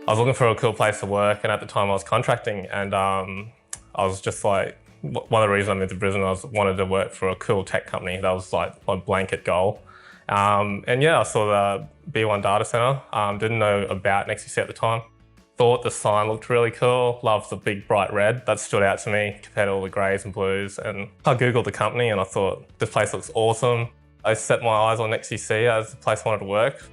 I was looking for a cool place to work, and at the time I was contracting, and I was just like, one of the reasons I moved to Brisbane, I wanted to work for a cool tech company. That was like my blanket goal. And yeah, I saw the B1 data center. Didn't know about NEXTDC at the time. Thought the sign looked really cool. Loved the big bright red. That stood out to me compared to all the greys and blues. And I Googled the company and I thought, this place looks awesome. I set my eyes on NEXTDC as the place I wanted to work.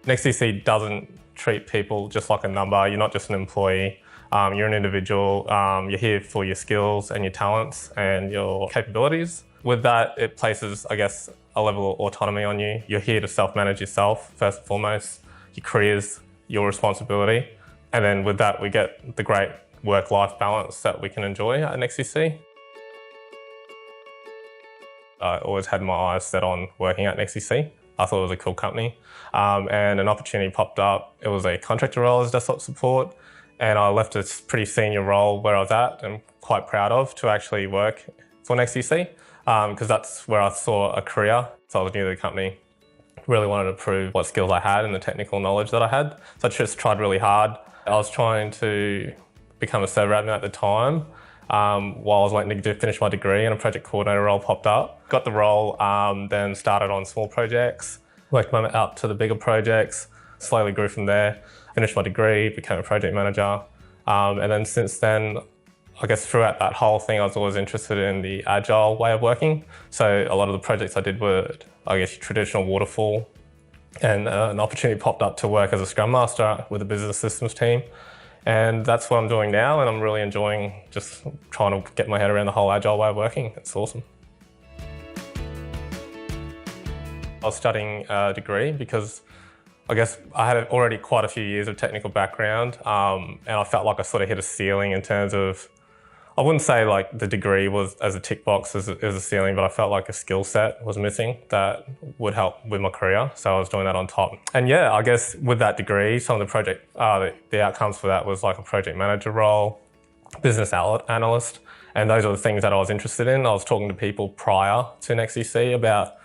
NEXTDC doesn't treat people just like a number. You're not just an employee. You're an individual. You're here for your skills and your talents and your capabilities. With that, it places, I guess, a level of autonomy on you. You're here to self-manage yourself, first and foremost. Your career's your responsibility. And then with that, we get the great work-life balance that we can enjoy at NEXTDC. I always had my eyes set on working at NEXTDC. I thought it was a cool company. And an opportunity popped up. It was a contractor role as desktop support. And I left a pretty senior role where I was at and quite proud of to actually work for NEXTDC because that's where I saw a career. So I was new to the company. Really wanted to prove what skills I had and the technical knowledge that I had. So I just tried really hard. I was trying to become a server admin at the time while I was waiting to finish my degree, and a project coordinator role popped up. Got the role, then started on small projects, worked my way up to the bigger projects, slowly grew from there, finished my degree, became a project manager. And then since then, I guess throughout that whole thing, I was always interested in the agile way of working. So a lot of the projects I did were, I guess, traditional waterfall, and an opportunity popped up to work as a Scrum Master with a business systems team. And that's what I'm doing now, and I'm really enjoying just trying to get my head around the whole agile way of working. It's awesome. I was studying a degree because I guess I had already quite a few years of technical background, and I felt like I sort of hit a ceiling in terms of, I wouldn't say like the degree was as a tick box as a ceiling, but I felt like a skill set was missing that would help with my career. So I was doing that on top. And yeah, I guess with that degree, some of the project, the outcomes for that was like a project manager role, business analyst, and those are the things that I was interested in. I was talking to people prior to NEXTDC about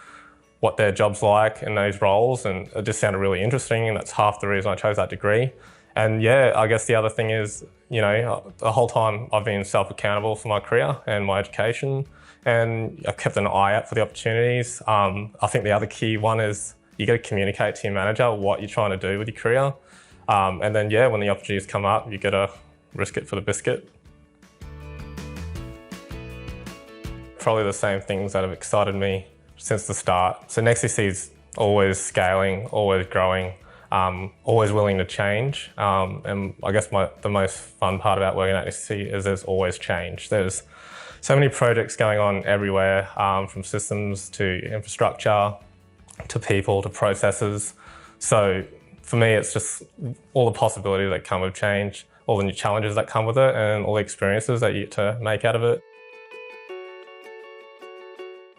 what their job's like in those roles, and it just sounded really interesting, and that's half the reason I chose that degree. And yeah, I guess the other thing is, you know, the whole time I've been self-accountable for my career and my education, and I've kept an eye out for the opportunities. I think the other key one is you got to communicate to your manager what you're trying to do with your career. And then yeah, when the opportunities come up, you got to risk it for the biscuit. Probably the same things that have excited me since the start. So NEXTDC is always scaling, always growing. Always willing to change, and I guess the most fun part about working at NEXTDC is there's always change. There's so many projects going on everywhere, from systems to infrastructure, to people, to processes. So for me, it's just all the possibilities that come with change, all the new challenges that come with it, and all the experiences that you get to make out of it.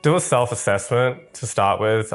Do a self-assessment to start with.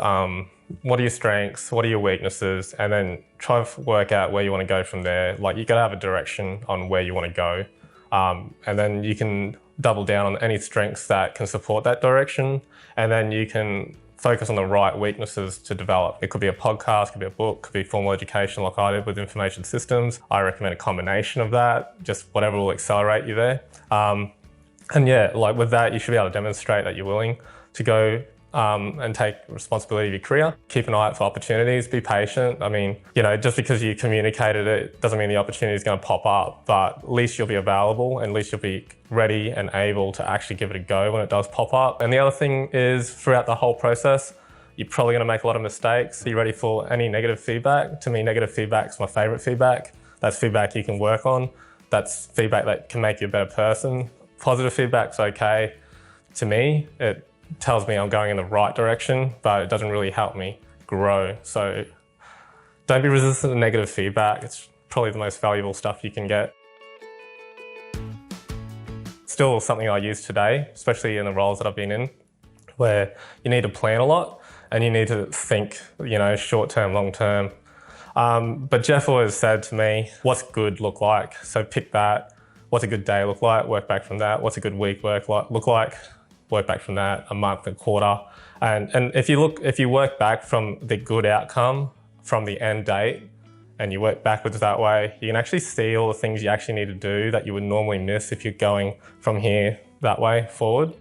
What are your strengths? What are your weaknesses? And then try to work out where you want to go from there. Like, you got to have a direction on where you want to go. And then you can double down on any strengths that can support that direction. And then you can focus on the right weaknesses to develop. It could be a podcast, could be a book, could be formal education like I did with information systems. I recommend a combination of that, just whatever will accelerate you there. And yeah, like with that, you should be able to demonstrate that you're willing to go and take responsibility of your career. Keep an eye out for opportunities, be patient. I mean, you know, just because you communicated it doesn't mean the opportunity is going to pop up, but at least you'll be available and at least you'll be ready and able to actually give it a go when it does pop up. And the other thing is, throughout the whole process, you're probably going to make a lot of mistakes. Are you ready for any negative feedback? To me, negative feedback is my favorite feedback. That's feedback you can work on. That's feedback that can make you a better person. Positive feedback's okay. To me, it tells me I'm going in the right direction, but it doesn't really help me grow. So don't be resistant to negative feedback. It's probably the most valuable stuff you can get. Still something I use today, especially in the roles that I've been in, where you need to plan a lot and you need to think, you know, short-term, long-term. But Jeff always said to me, what's good look like? So pick that. What's a good day look like? Work back from that. What's a good week look like? Work back from that, a month, a quarter. And if you work back from the good outcome from the end date, and you work backwards that way, you can actually see all the things you actually need to do that you would normally miss if you're going from here that way forward.